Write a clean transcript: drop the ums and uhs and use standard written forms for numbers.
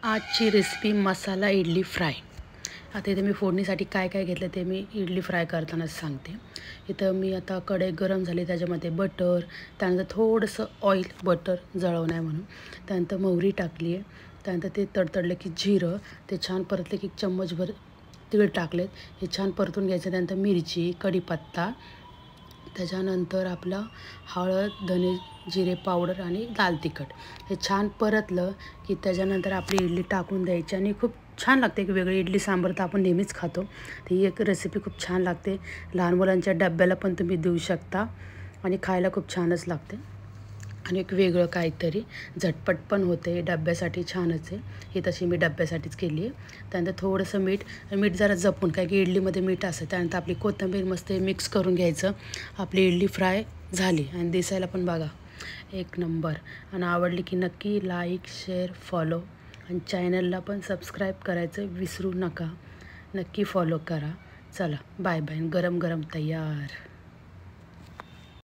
आजची रेसिपी मसाला इडली फ्राय। आता इथे मी फोडणीसाठी काय काय घेतलं ते मी इडली फ्राय करतानाच सांगते। इथं मी आता कढई गरम झाली, त्याच्यामध्ये बटर, त्यानंतर थोडंसं ऑइल, बटर जळवू नये म्हणून, त्यानंतर मोहरी टाकली आहे, त्यानंतर ते तडतडलं की जिरं, ते छान परतले की चम्मचभर तीळ टाकलेत, हे छान परतून घ्यायचं। त्यानंतर मिरची, कढीपत्ता, त्याच्यानंतर आपलं हळद, धने जिरे पावडर आणि लाल तिखट, हे छान परतलं की त्याच्यानंतर आपली इडली टाकून द्यायची आणि खूप छान लागते। एक वेगळी इडली सांबार तर आपण नेहमीच खातो, ती एक रेसिपी खूप छान लागते। लहान मुलांच्या डब्याला पण तुम्ही देऊ शकता आणि खायला खूप छानच लागते आणि एक वेगळं काहीतरी झटपट पण होते, डब्यासाठी छानच आहे। ही तशी मी डब्यासाठीच केली आहे। त्यानंतर थोडंसं मीठ जरा जपून, काय की इडलीमध्ये मीठ असतं। त्यानंतर आपली कोथिंबीर मस्त मिक्स करून घ्यायचं। आपली इडली फ्राय झाली आणि दिसायला पण बघा एक नंबर। आणि आवडली की नक्की लाईक, शेअर, फॉलो आणि चॅनलला पण सबस्क्राईब करायचं विसरू नका। नक्की फॉलो करा। चला बाय बाय, गरम गरम तयार।